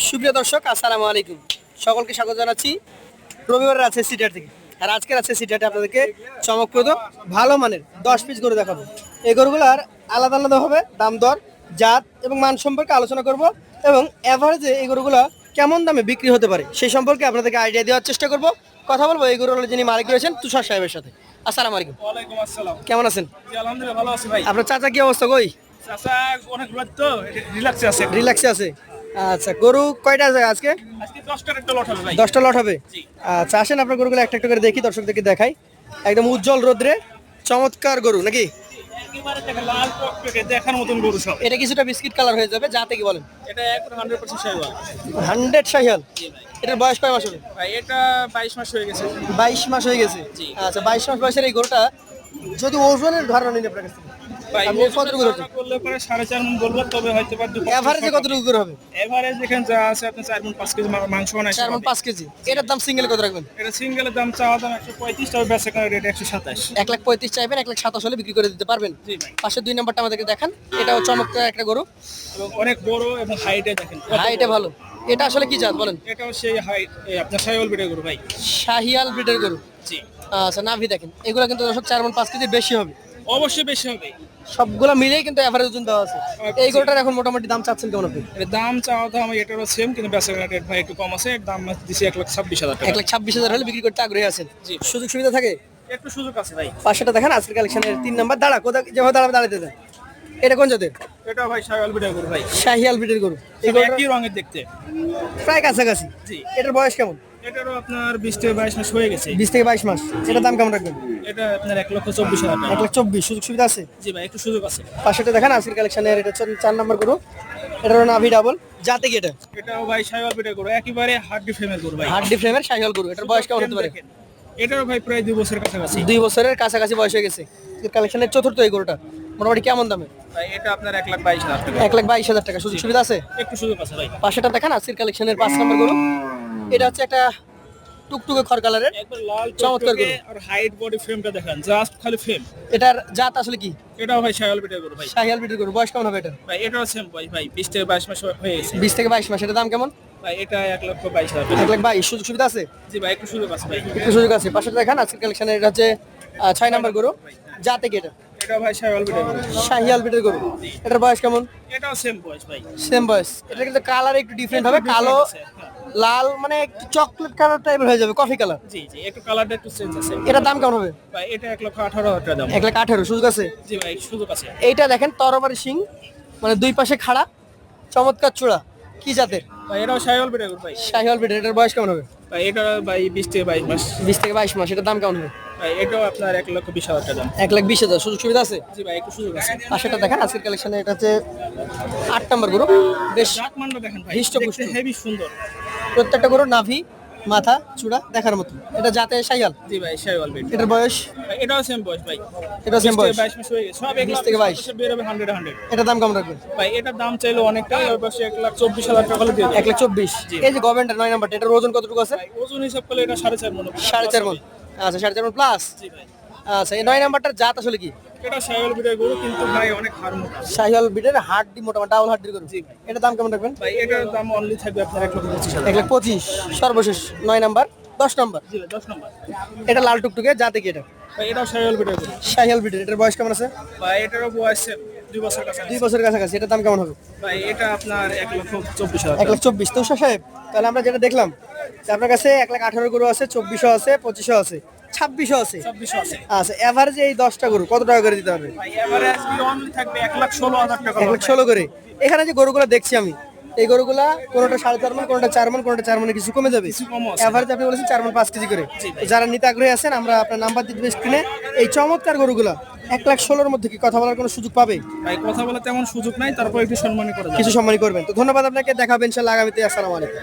সুপ্রিয় দর্শক, আসসালামু আলাইকুম। সকলকে স্বাগত জানাচ্ছি রবিবারের আছে সিটার থেকে। আর আজকের আছে সিটারটা আপনাদেরকে চমকপ্রদ ভালো মানের 10 পিস গরু দেখাবো। এই গরুগুলার আলাদা আলাদা হবে দাম দর, জাত এবং মান সম্পর্কে আলোচনা করব এবং এভারেজে এই গরুগুলা কেমন দামে বিক্রি হতে পারে সেই সম্পর্কে আপনাদেরকে আইডিয়া দেওয়ার চেষ্টা করব। কথা বলবো এই গরুগুলোর যিনি মালিক রয়েছেন তুষার সাহেবের সাথে। আসসালামু আলাইকুম। ওয়ালাইকুম আসসালাম। কেমন আছেন? জি আলহামদুলিল্লাহ ভালো আছি ভাই। আপনার চাচা কি অবস্থা? কই চাচা অনেক রাত তো রিল্যাক্সে আছে। রিল্যাক্সে আছে? আচ্ছা, গরু কয়টা আছে আজকে? আজকে 10টার একটা লট হবে ভাই। 10টা লট হবে। জি। আচ্ছা, আসেন আপনার গরুগুলো একটা একটা করে দেখি, দর্শকদেরকে দেখাই। একদম উজ্জ্বল রোদ্রে চমৎকার গরু নাকি? একেবারে দেখেন লাল টকটকে দেখার মতন গরু সব। এটা কিছুটা বিস্কিট কালার হয়ে যাবে, যাতে কি বলেন? এটা একদম 100% শাহিওয়াল। 100 শাহিওয়াল। জি ভাই। এটার বয়স কয় মাস হবে? ভাই এটা 22 মাস হয়ে গেছে। 22 মাস হয়ে গেছে। জি। আচ্ছা, 22 মাস বয়সের এই গরুটা যদি ওজনের ধারণা নিন আপনার কাছ থেকে, ভাই আপনি কতটুকু ধরছেন? করলে পরে 4.5 মণ বলবো, তবে হয়তো বা এভারেজে কতটুকু করে হবে? এভারেজ দেখেন যা আছে আপনি 4 মণ 5 কেজি মাংস বানাই। 4 মণ 5 কেজি। এটার দাম সিঙ্গেল কত রাখবেন? এটা সিঙ্গেলের দাম চাওয়া দাম 135, তবে বেচা কেনার রেট 127। 1,35,000 চাইবেন, 1,27,000 হলে বিক্রি করে দিতে পারবেন। জি ভাই। পাশের 2 নম্বরটা আমাদেরকে দেখান। এটাও চমৎকার একটা গরু, এবং অনেক বড় এবং হাইটে দেখেন। হাইটে ভালো। এটা আসলে কি জাত বলেন? এটাও সেই হাইট আপনার শাহিওয়াল ব্রিডের গরু ভাই। শাহিয়াল ব্রিডের গরু। জি। আচ্ছা, নাভি দেখেন, এগুলো কিন্তু দর্শক 4 মণ 5 কেজি বেশি হবে। অবশ্যই বেশি হবে। সবগুলো মিলেই কিন্তু এভারেজ ওজন দেওয়া আছে। এই গরুটার এখন মোটামুটি দাম চাচ্ছেন কেমন আপনি? এর দাম চাওয়া দাম এটারও সেম, কিন্তু বেচা কেনার রেট ভাই একটু কম আছে। এর দাম দিছি 1,26,000 টাকা। 1,26,000 হলে বিক্রি করতে আগ্রহী আছেন? জি। সুযোগ সুবিধা থাকে? একটু সুযোগ আছে ভাই। পাশেটা দেখেন, আজকের কালেকশনের 3 নাম্বার দাঁড়া, কোথায় যেভাবে দাঁড়াবে দাঁড়াতে দেন। এটা কোন জাতের? এটা ভাই শাহিওয়াল ব্রিডের গরু ভাই। শাহিয়াল ব্রিডের গরু। এই সব গরুটা একই রঙের দেখতে। প্রায় কাছাকাছি। জি। এটার বয়স কেমন? এটারও আপনার 20 থেকে 22 মাস হয়ে গেছে। 20 থেকে 22 মাস। এটার দাম কেমন রাখবেন? এটা আপনার 1,24,000 টাকা। 1,24,000। সুযোগ সুবিধা আছে? জি ভাই, একটু সুযোগ আছে। পাশেটা দেখেন, আজকের কালেকশনের এটা হচ্ছে 4 নাম্বার গরু। এটারও নাভি ডাবল। জাতে কি এটা? এটাও ভাই শাহিওয়াল ব্রিডের গরু, একেবারে হাড্ডি ফ্রেমের গরু ভাই। হাড্ডি ফ্রেমের শাহিয়াল গরু। এটার বয়স কেমন হতে পারে? দেখেন, এটারও ভাই প্রায় 2 বছরের কাছাকাছি। 2 বছরের কাছাকাছি বয়স হয়ে গেছে। কালেকশনের চতুর্থ এই গরুটা মোটামুটি কেমন দামে? ভাই এটা আপনার 1,22,000 টাকা। 1,22,000 টাকা। সুযোগ সুবিধা আছে? একটু সুযোগ আছে ভাই। পাশেটা দেখেন, আজকের কালেকশনের 5 নম্বর গরু। এটা হচ্ছে একটা টুকটুকে খড় কালারের একবার লাল চমৎকার টকটকে গরু। আর হাইট বডি ফ্রেমটা দেখেন, জাস্ট খালি ফ্রেম। এটার জাত আসলে কি? এটাও ভাই শাহিওয়াল ব্রিডের গরু ভাই। শাহিয়াল ব্রিডের গরু। বয়স কেমন হবে এটা? ভাই এটাও সেম ভাই 20 থেকে 22 মাস হয়ে গেছে। 20 থেকে 22 মাস। এটার দাম কেমন? ভাই এটা 1,22,000 টাকা। 1,22,000। সুযোগ সুবিধা আছে? জি ভাই, একটু সুযোগ আছে ভাই। একটু সুযোগ আছে। পাশেটা দেখেন, আজকের কালেকশনের এটা হচ্ছে 6 নম্বর গরু। জাতে কি এটা? এটা ভাই শাহিওয়াল ব্রিডের গরু। শাহিয়াল ব্রিডের গরু। এটার বয়স কেমন? এটাও সেম বয়স ভাই। সেম বয়স। এটা কিন্তু কালার একটু ডিফারেন্ট হবে, কালো লাল, মানে একটু চকলেট কালার টাইপের হয়ে যাবে, কফি কালার। জি জি, একটু কালারটা একটু চেঞ্জ আছে। এটার দাম কেমন হবে? ভাই এটা 1,18,000 টাকা দাম। 1,18,000। সুযোগ আছে? জি ভাই, সুযোগ আছে। এইটা দেখেন, তরবারি শিং, মানে দুই পাশে খাড়া, চমৎকার চূড়া। কি জাতের? ভাই এটাও শাহিওয়াল ব্রিডের গরু ভাই। শাহিওয়াল ব্রিড। এটার বয়স কেমন হবে? ভাই এটা ভাই 20 থেকে 22 মাস। 20 থেকে 22 মাস। এটার দাম কেমন হবে? ভাই এটাও আপনার 1,20,000 টাকা দাম। 1,20,000। সুযোগ সুবিধা আছে? জি ভাই, একটু সুযোগ আছে। পাশেটা দেখেন, আজকের কালেকশনে এটা হচ্ছে 8 নম্বর গরু। বেশ জাত মানটা দেখেন ভাই, হৃষ্টপুষ্ট। দেখতে হেভি সুন্দর। প্রত্যেকটা গরুর নাভি, মাথা, চূড়া দেখার মতো। এটা জাতে শাহিয়াল। জি ভাই, শাহিওয়াল ব্রিড। এটার বয়স? ভাই এটাও সেম বয়স ভাই। এটা সেম 20 বয়স। থেকে 22 মাস হয়ে গেছে। সব 20 থেকে 22 বের হবে 100। এটার দাম কেমন রাখবেন? ভাই এটার দাম চাইলো অনেকটা, ওর পাশে 1,24,000 টাকা হলে দিয়ে দেব। 1,24,000। জি। এই যে গভর্নমেন্টের 9 নাম্বারটা, এটার ওজন কতটুকু আছে? ভাই ওজন হিসাব করলে এটা 4.5 মণ। 4.5 মণ। আচ্ছা, 4.5 মণ প্লাস। জি ভাই। আচ্ছা, এই 9 নাম্বারটার জাত আসলে কি? এটা শাহিওয়াল ব্রিডের গরু, কিন্তু ভাই অনেক হাড় মোটা। শাহিয়াল ব্রিডের হাড্ডি মোটামুটি ডাবল হাড্ডির গরু। জি ভাই। এটার দাম কেমন রাখবেন? ভাই এটার দাম অনলি থাকবে আপনার 1,25,000। 1,25,000 সর্বশেষ। 9 নাম্বার, 10 নাম্বার। জি ভাই, 10 নম্বর। এটা লাল টুকটুকে, জাতে কি এটা? ভাই এটাও শাহিওয়াল ব্রিডের গরু। শাহিয়াল ব্রিডের। এটার বয়স কেমন আছে? ভাই এটারও বয়স 2 বছর কাছে। 2 বছরের কাছাকাছি। এটার দাম কেমন হবে? ভাই এটা আপনার 1,24,000 টাকা। 1,24,000। তুষার সাহেব, তাহলে আমরা যেটা দেখলাম যে আপনার কাছে 1,18,000 গরু আছে, 2400 আছে, 2500 আছে, 2600 আছে। 2600 আছে। আচ্ছা, এভারেজে এই 10টা গরু কত টাকা করে দিতে হবে? ভাই এভারেজ অনলি থাকবে 1,16,000 টাকা। 1,16,000 করে। এখানে যে গরুগুলো দেখছি আমি, এই গরুগুলা কোনোটা 4.5 মণ, কোনোটা 4 মণ, কোনোটা 4 মণে কিছু কমে যাবে। কিছু কমও আছে। এভারেজ আপনি বলেছেন 4 মণ 5 কেজি করে। জি ভাই। যারা নিতে আগ্রহী আছেন, আমরা আপনার নাম্বার দিয়ে দেব স্ক্রিনে। এই চমৎকার গরুগুলা 1,16,000 মধ্যে কি কথা বলার কোনো সুযোগ পাবে? ভাই কথা বলা তেমন সুযোগ নাই, তারপর একটু সম্মানী করে দেব। কিছু সম্মানী করবেন। তো ধন্যবাদ আপনাকে, দেখা হবে ইনশাআল্লাহ আগামীতে। আসসালামু আলাইকুম।